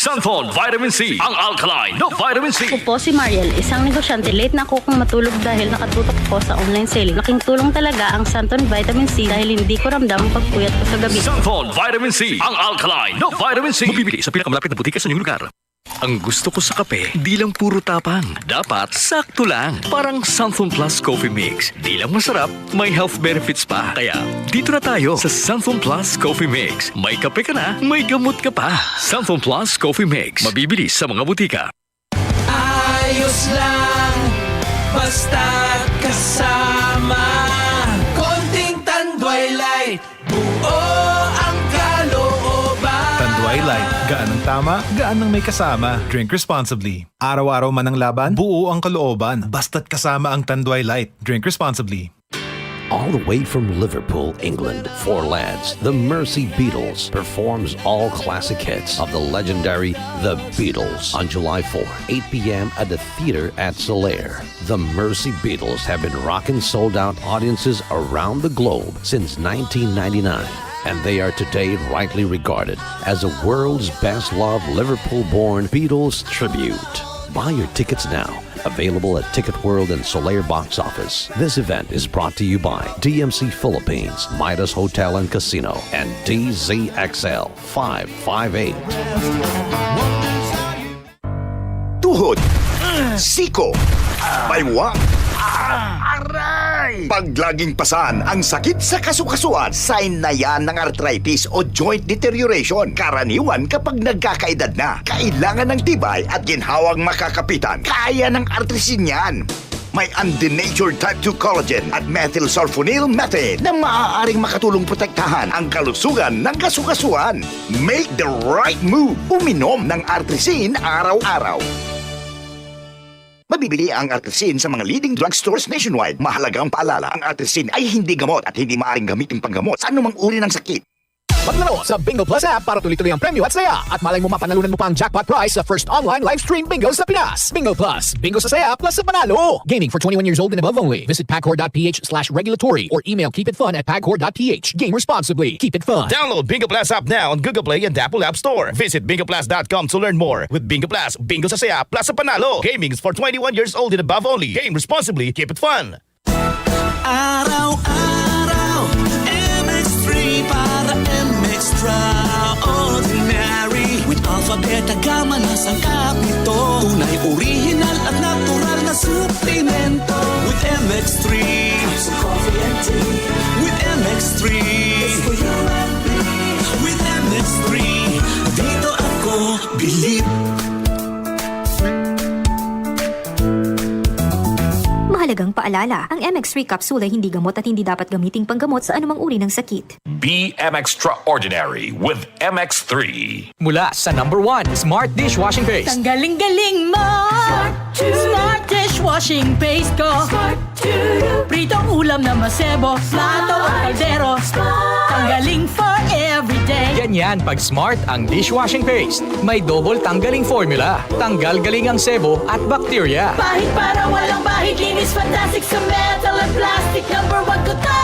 Sunflon Vitamin C, ang alkaline na vitamin C. Ako po si Mariel, isang negosyante. Late na ako kung matulog dahil nakatutok ko sa online selling. Laking tulong talaga ang Sunflon Vitamin C dahil hindi ko ramdam ang pagpuyat ko sa gabi. Sunflon Vitamin C, ang alkaline na vitamin C. Mabibili sa pinakamalapit na butika sa inyong lugar. Ang gusto ko sa kape, di lang puro tapang. Dapat sakto lang. Parang Sunflon Plus Coffee Mix. Di lang masarap, may health benefits pa. Kaya, dito na tayo sa Sunflon Plus Coffee Mix. May kape ka na, may gamot ka pa. Sunflon Plus Coffee Mix. Mabibili sa mga butika. Ayos lang, basta't kasama. Konting Tanduay Light, buo ang kalooban. Tanduay Light, gaan ang tama, gaan ang may kasama. Drink responsibly. Araw-araw man ang laban, buo ang kalooban. Basta't kasama ang Tanduay Light. Drink responsibly. All the way from Liverpool, England, four lads, the Mersey Beatles performs all classic hits of the legendary The Beatles on July 4, 8 p.m. at the theater at Solaire. The Mersey Beatles have been rocking sold-out audiences around the globe since 1999. And they are today rightly regarded as the world's best-loved Liverpool-born Beatles tribute. Buy your tickets now. Available at Ticket World and Solaire box office. This event is brought to you by DMC Philippines, Midas Hotel and Casino, and DZXL 558. Tuhod, siko, baywa, aray! Pag laging pasan ang sakit sa kasukasuan, sign na yan ng arthritis o joint deterioration. Karaniwan kapag nagkakaedad na, kailangan ng tibay at ginhawang makakapitan. Kaya ng artrisin yan. May undenatured type 2 collagen at methylsulfonyl methane na maaaring makatulong protektahan ang kalusugan ng kasukasuan. Make the right move. Uminom ng artrisin araw-araw. Mabibili ang artrisin sa mga leading drugstores nationwide. Mahalagang paalala, ang artrisin ay hindi gamot at hindi maaaring gamitin panggamot sa anumang uri ng sakit. Maglaro sa Bingo Plus app para tuloy-tuloy ang premyo at saya. At malay mo mapanalunan mo pa ang jackpot prize sa first online live stream bingo sa Pinas. Bingo Plus, bingo sa saya plus sa panalo. Gaming for 21 years old and above only. Visit pagcor.ph/regulatory or email keepitfun@pagcor.ph. Game responsibly. Keep it fun. Download Bingo Plus app now on Google Play and Apple App Store. Visit bingoplus.com to learn more. With Bingo Plus, bingo sa saya plus sa panalo. Gaming is for 21 years old and above only. Game responsibly. Keep it fun. Araw-araw, MX3 para extraordinary. With alpha, beta, gamma na sangkap nito. Tunay, original at natural na suplemento. With MX3, so coffee and tea. With MX3, it's for you and me. With MX3, dito ako bilib. Mahalagang paalala, ang MX3 capsule ay hindi gamot at hindi dapat gamiting panggamot sa anumang uri ng sakit. Be extraordinary with MX3. Mula sa #1 Smart Dishwashing Paste. Ang galing-galing mo! Smart dishwashing paste ko. Pritong ulam na masebo. Plato o kaldero. Tanggaling for everyday. Ganyan pag Smart ang dishwashing paste. May double tanggaling formula. Tanggal galing ang sebo at bakterya. Bahid para walang bahid. Linis fantastic sa metal at plastic. #1 ko to.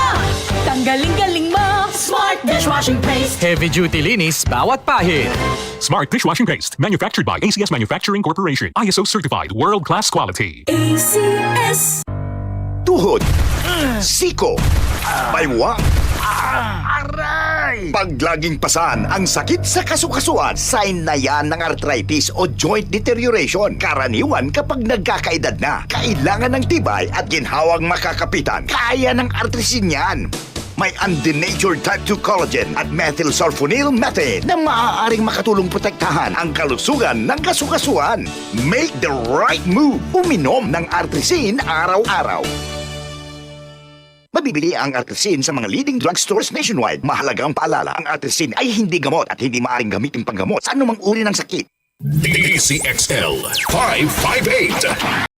Tanggaling-galing mo. Smart dishwashing paste. Heavy duty linis bawat pahid. Smart dishwashing paste, manufactured by ACS Manufacturing Corporation. ISO certified, world-class quality. ACS. Tuhod, siko, baywa, aray! Pag laging pasan ang sakit sa kasukasuan, sign na yan ng arthritis o joint deterioration. Karaniwan kapag nagkakaedad na, kailangan ng tibay at ginhawang makakapitan. Kaya ng artrisin yan. May undenatured type 2 collagen at methylsulfonyl methane na maaaring makatulong protektahan ang kalusugan ng kasukasuan. Make the right move. Uminom ng artrisin araw-araw. Mabibili ang artrisin sa mga leading drugstores nationwide. Mahalagang paalala, ang artrisin ay hindi gamot at hindi maaaring gamitin panggamot sa anumang uri ng sakit. DCXL 558.